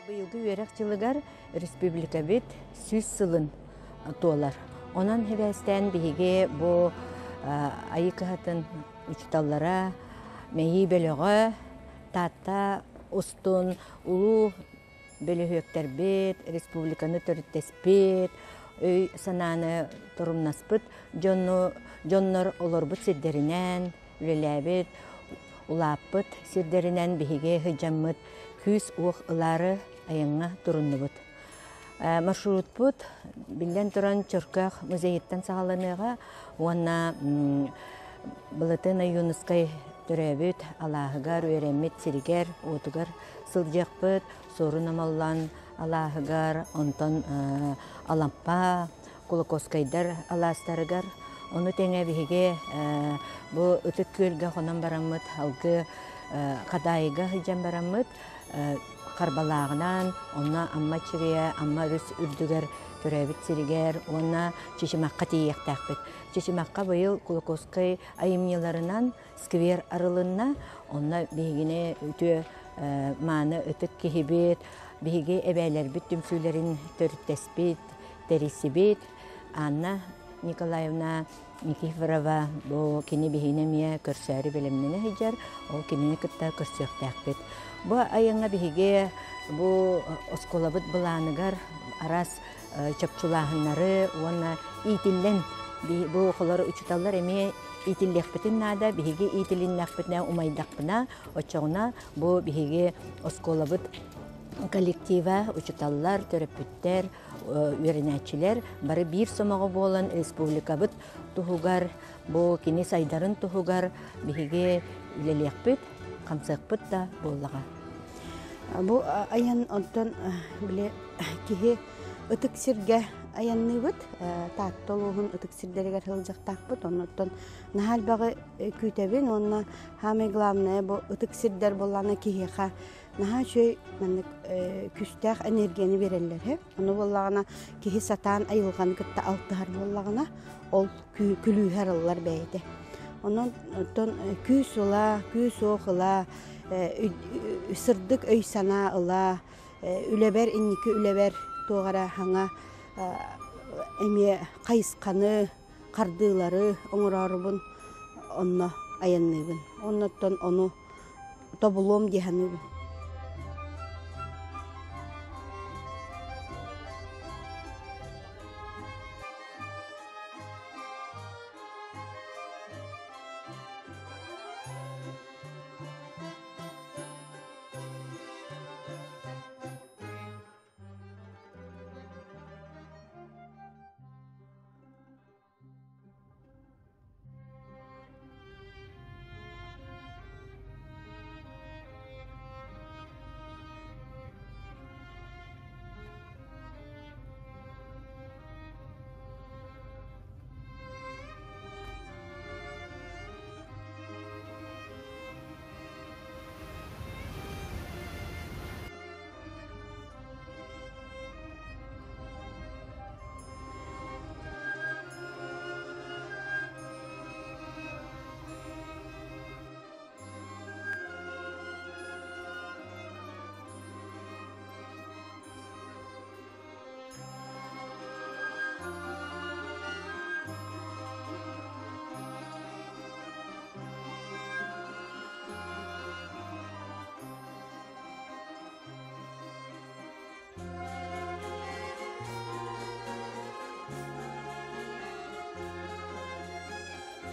Быйылгы үерек жылыгар республика бит сүз сылын туолар. Онан хевестен биһиге бу айыкатын учталлара мейи бөлөгө тата устун улуу бөлөһөктөр бит республиканы төрүттеспит өй сананы турумнаспыт жоннор олорбут сирдеринен үлеләбит улааппыт сирдеринен биһиге хыжаммыт күс уох ылары айыңа туруннубут. Маршрутпут билден туран чорках музейттан сагаланыга уанна былытына юнускай төрөбүт алаһыгар үереммит сиригер отугар сылжакпыт сорун амаллан алаһыгар онтон алампа кулакоскайдар аластарыгар ону теңе биһиге бу ытык көлгө хонон бараммыт алгы кадайга хыжан бараммыт карбалагынан онна амма чирия амма рүс үрдүгер төрөбүт сиригер онна чечимакка тиектакпыт. Чечимакка быйыл Кулакоскай айымняларынан сквер арылынна онна бигине үтө маны ытык кихибит биге эбелер бит түмсүлерин төрүттеспит терисибит Анна Николаевна Никифорова бу кини бигине мия көрсөри белемнене хыжар ол кини кытта көрсөктакпыт. Бу айыңа биге бу осколабыт буланыгар арас чапчулахыннары уна итиллен бу холары учуталлар эме итиллекпитин нада биге итилиннакпитне умайдакпына очоңна бу биге осколабыт коллектива учуталлар төрөпүттер үйренәчилер бары бир сомого болан республикабыт туһугар бу кини сайдарын туһугар биге үлелекпит камсакпыт да боллага. Бу аян онтон биле кихи ытык сирге аянныбыт тааттолугун ытык сирдерегер хылжактакпыт онтон нахал багы күтебин онна самый главное бу ытык сирдер болланы кихиха наха чөй мен күстәк энергияны береллер ону боллагына кихи сатан айылган кытта алтыгар боллагына ол күлүүһөр аллар бәйде онон күс ула күс окула сырдык өй сана ыла үлебер инники үлебер тоғара хаңа эме кайысканы кардыылары оңорорубун онно аянныбын оннотон ону тобулом диханыбын.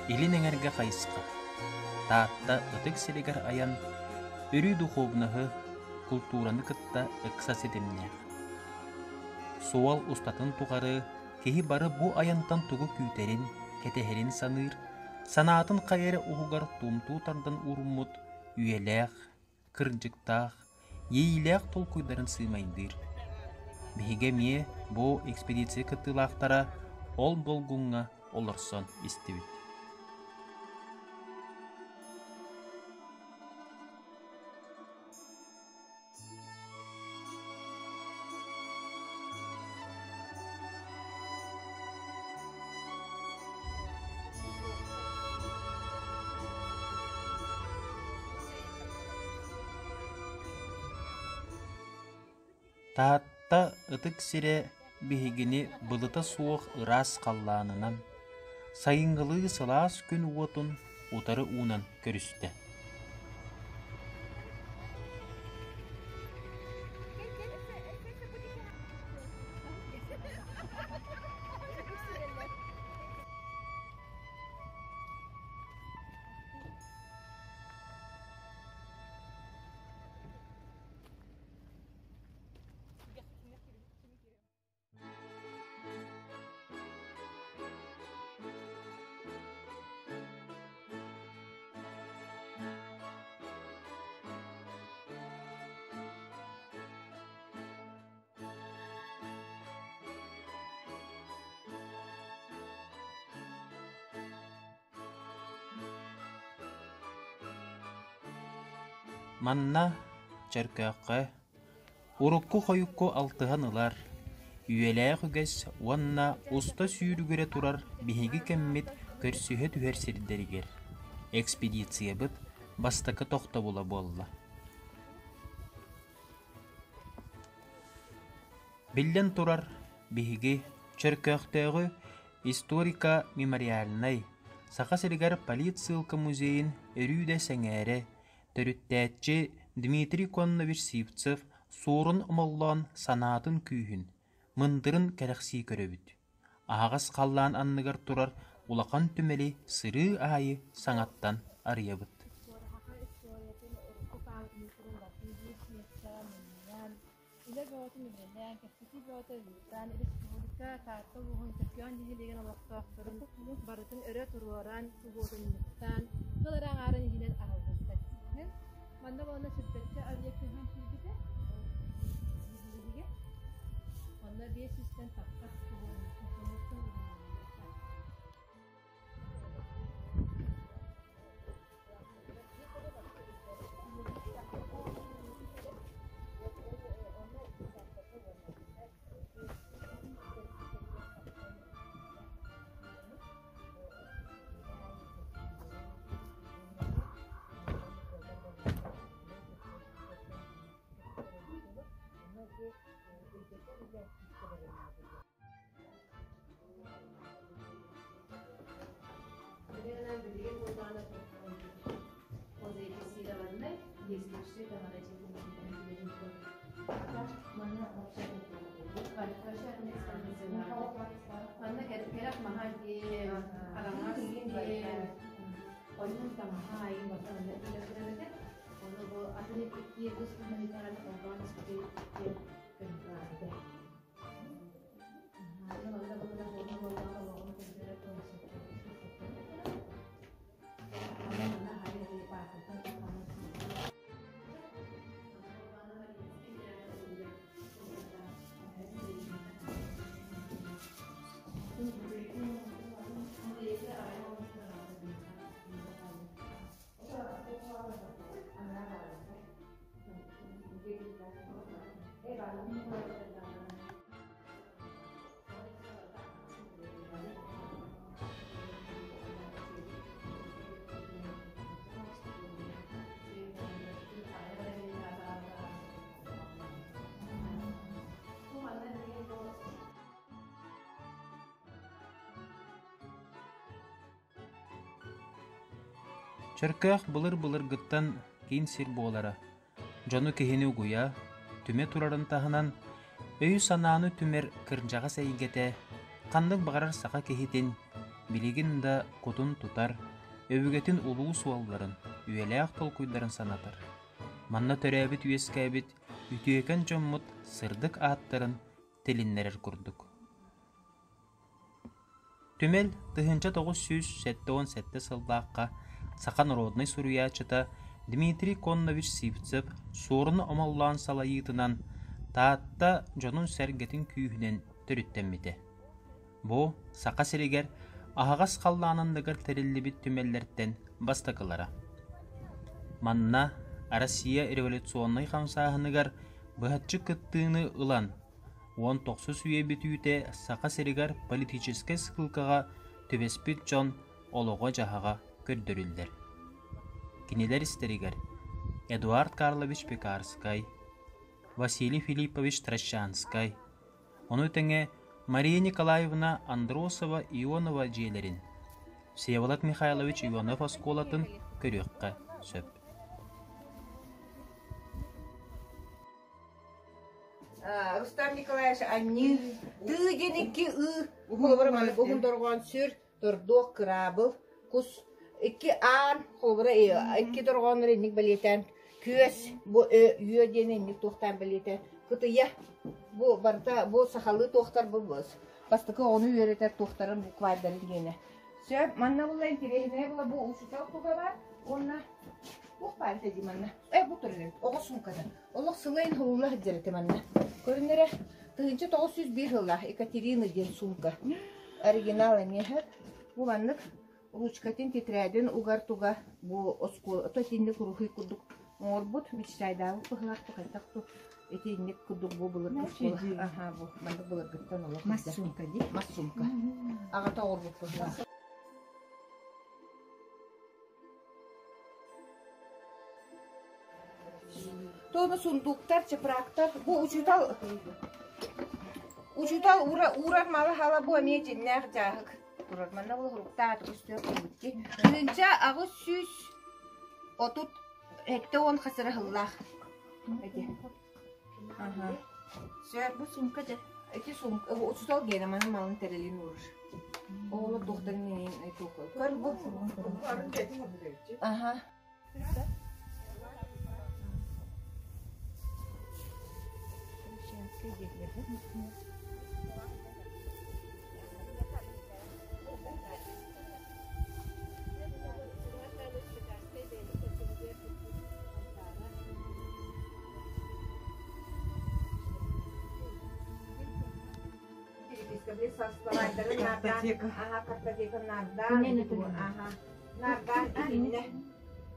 Илин эңерге кайыска. Таатта ытык сиригер аян өрү духовнаһы культураны кытта эксас этемнех. Суал устатын тугары кеһи бары бу аянтан тугу күтерин, кетехерин саныр, санаатын кайыры угугар тумтуу тардан уруммут, үйелех, кырынчыктах, ейилех толкуйдарын сыймайдыр. Биһиге мие бу экспедиция кытылактара ол болгунга олорсон истибит. Таатта ытык сире биһигини былыта суох ырас қаллаанынан, сайыҥҥылыы сылаас күн уотун утары уунан көрүстэ. Манна чаркааққа урукку хойукку алтыхан ылар, үйелээх үгэс уанна уста сүүрүгөрэ турар биһиги кэммит көрсүһэ түһэр сирдэригер. Экспедиция быт бастакы тохта була болла. Биллен турар биһиги чаркаақтагы историка мемориальнай саха сиригер полициялка музейин өрүүдэ сэҥээре төрүттээччи Дмитрий Коннович Сивцев суурун омоллоон санаатын күүһүн, мындырын кэрэхсии көрөбүт. Ағас қаллаан анныгар турар улақан түмели сырыы аайы саңаттан арыябыт. Manda bana şirketçi arayacak hem şirkete. Onda bir sistem takmak Чаркаах былыр-былыр гыттан кийин сир буолара. Жону киһини угуя, түме турарын таһынан, өйү санааны түмер кырдьаҕа сэйигэтэ, ханнык бағарар саха киһитин, билигин да кутун тутар, өбүгетин улуу суалларын, үелээх толкуйдарын санатар. Манна төрээбит үескээбит, үтүөкэн жоммут сырдык ааттарын тилиннерер курдук. Түмел тыһынча 907 сылдааққа сақа народный суруячыта Дмитрий Коннович Сивцев суурunu омоллаан салайытынан таатта жонун сэргетин күүһүнен төрүттэммите. Бу сақа сиригер аһагас қаллаанындыгар териллибит түмеллерттен бастакылара. Манна Россия революционный хамсааһыныгар быһатчы кыттыыны ылан 19 үйебитүүте сақа сиригер политической сыкылкаға төбеспит жон олого жаһаға көрдөрүлдер. Кинилер истеригер Эдуард Карлович Пекарскай, Василий Филиппович Трощанскай. Оны теңе Мария Николаевна Андросова Ионова жейлерин. Всеволод Михайлович Ионов осколатын көрөккө сөп. Рустам Николаевич, они ты денег холбар богун доргон сүр тордок крабыл кус iki an холбара iki доргон ренник билетен көс бу үйө денег тохтан билетен кытыя бу барта бу сахалы тохтар бу бус бастыкы оны үйрөтөр тохтарын бу квадрын гене сөп манна булай тирехне була бу ушутал тугала онна бу парта диманна бу турен ого сумкада олох сылайын хулла хҗерете манна көрүнөрө тыгынчы 901 жылда Екатерина ден сумка оригинал эмехет бу маннык ручкатын тетраден угар туга бу оскол тотинде курухи кудук морбут мечтайдагы пыхлакты кайтакту этинник кудук бу булыр ага бу мандык булыр гыттан олох массумка ди массумка агата орбут пыхла тоны сундуктар чепрактар бу учутал урар малы хала бу эме жиннер жагык урар манна бул руктат үстөп китти биринчи агы сүз отут экте он хасыра хыллах эти ага сөп бу сумка же эти сумка учутал гена манна малын терелин урар оолу доктор менен айтып көр бу ага картотека нардан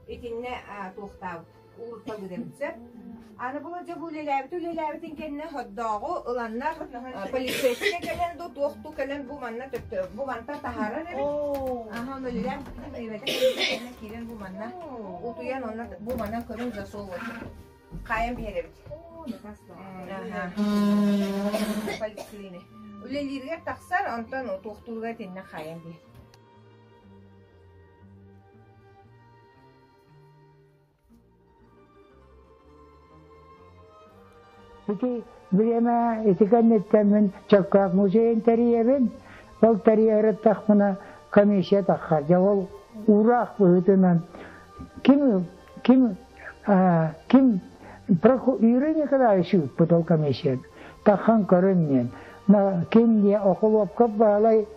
итинне тохтау урта гыдемсе аны була жабу лелебитин кенне ходдогу ыланнар полицейский келен до тохту келен бу манна төттө бу манта тахара не аха лелем эвете кирен бу манна утуян онна бу манна көрүн жасоо кайым беребит аха полицейне үлелерге таксар онтон тохтууга тенне кайым бер Ити время этиканнеттен чаккак музейн тариебин, ол тариерет тахмана комиссия тахар. Жавол урах бөтөнөн. Ким Юрий Николаевич потол комиссия. Тахан көрөннен. На ким де окулуп кап балай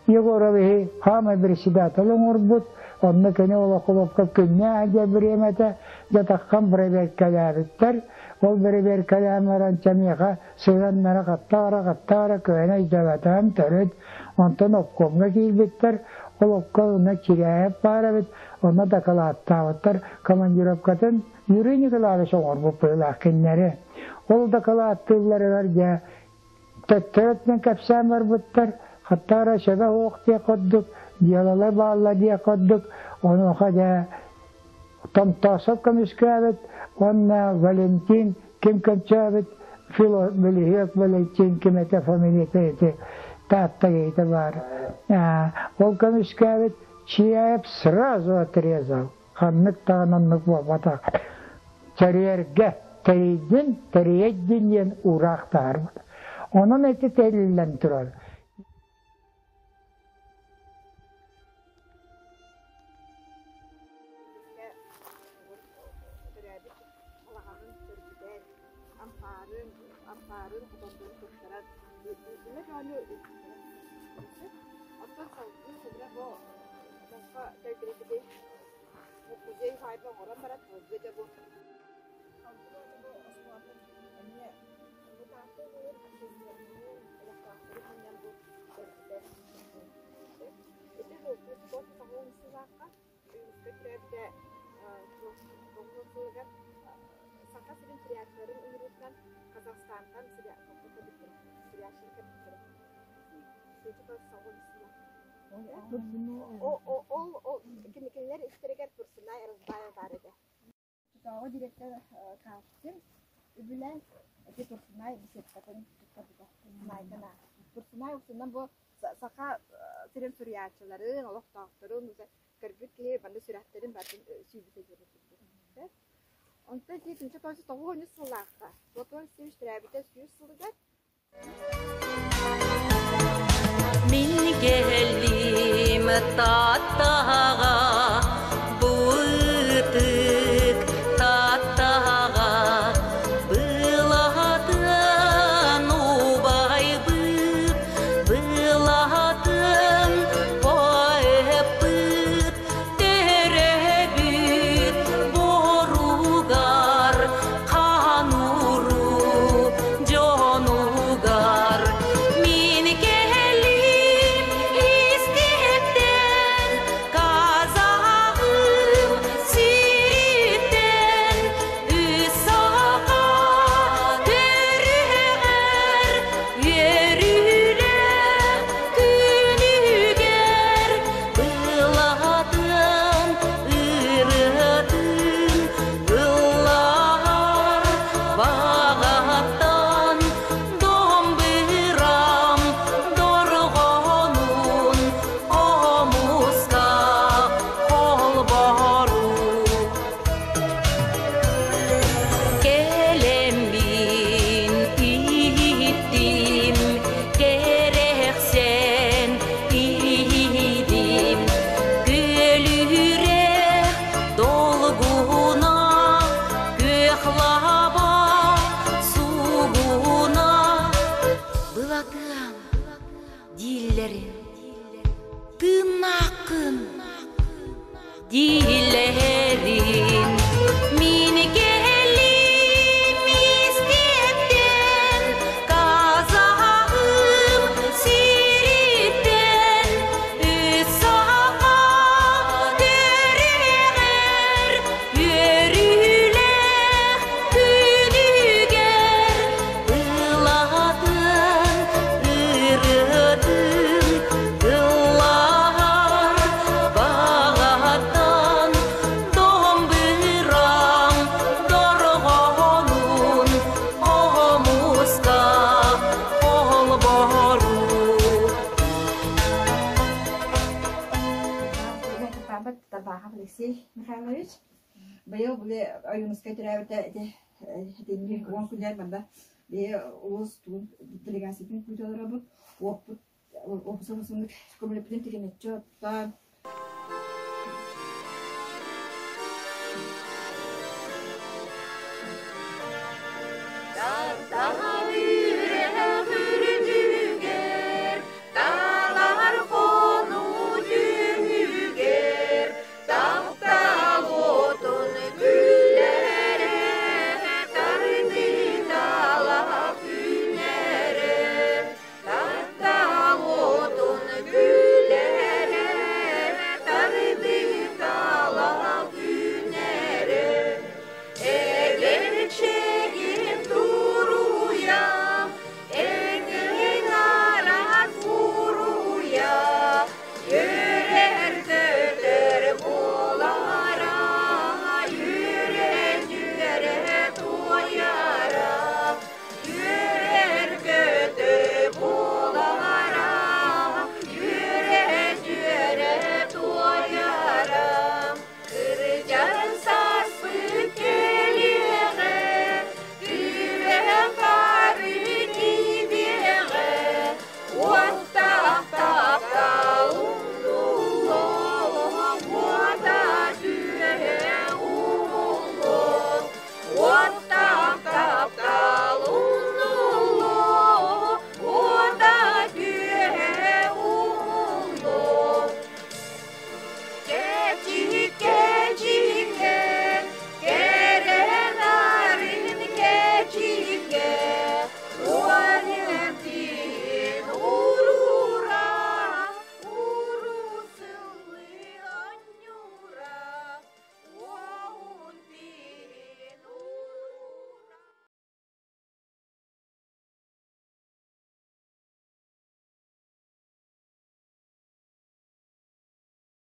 Егоровы хама председатель орбут. Онны кене ол окулуп кап кенне аja времете жатаккан бребек калярыттар. Ол бер каламаран чамига сыганнара каттара көне жабатан төрөт онтон оккомга кийбиттер ол оккона чиреп барабыт онда да калаттабыттар командировкатын Юрий Николаевич орбу пыла кеннере ол да калаттылар ja төттөрөтмен капсамар буттар каттара шега окте коддук ялала балла дия коддук оны хада тантасып комискабет Онна Валентин, кем кончавит, фило белиек Валентин, кем это фамилия это татта бар. Он комискавит, Чияев сразу отрезал. Ханнык тағананнык бабата. Тарьерге, тариедден урақтар. Onun eti telillen turar. Тағы директор каптын Übülen eti tursunay bisetkatın tuttadıga. Maydana. Tursunay usundan bu saka siren sürüyatçıların, olak dağıtların, kırgıt ki bende süratlerin batın sübüse görüntüdür. Ondan жетінші тосы тоғы өні сылаққа. Бұтын сүйіштірәбіті сүйіш сылығат. Min geldim tattağa bıtık tattağa bıladın ubay bıt bıladın boy bıt terebüt borugar kanuru jonugar min gelim istekten kazağım siritten üsağa dörüger yürüle günüger bıladın ırıdın ıllar bağattan dombiram dorgonun omuska kol boru kelembin ittim gereksen idim gülürek dolguna göklaba suğuna bıladığım dillerin tırnakın dillerin min gelim istekten kazağım siritten üsağa dörüger yürüle günüger bıladın ırıdın ıllar bağattan dombiram dorgonun omuska kol boru Папа табаха Алексей Михайлович. Быйыл бүле айымызга төрәбите деньги он күләр банда. Бе улус тун делегацияның күтәрә бу. Опыт опсымын көмелептен тигән чаттан. Tattağa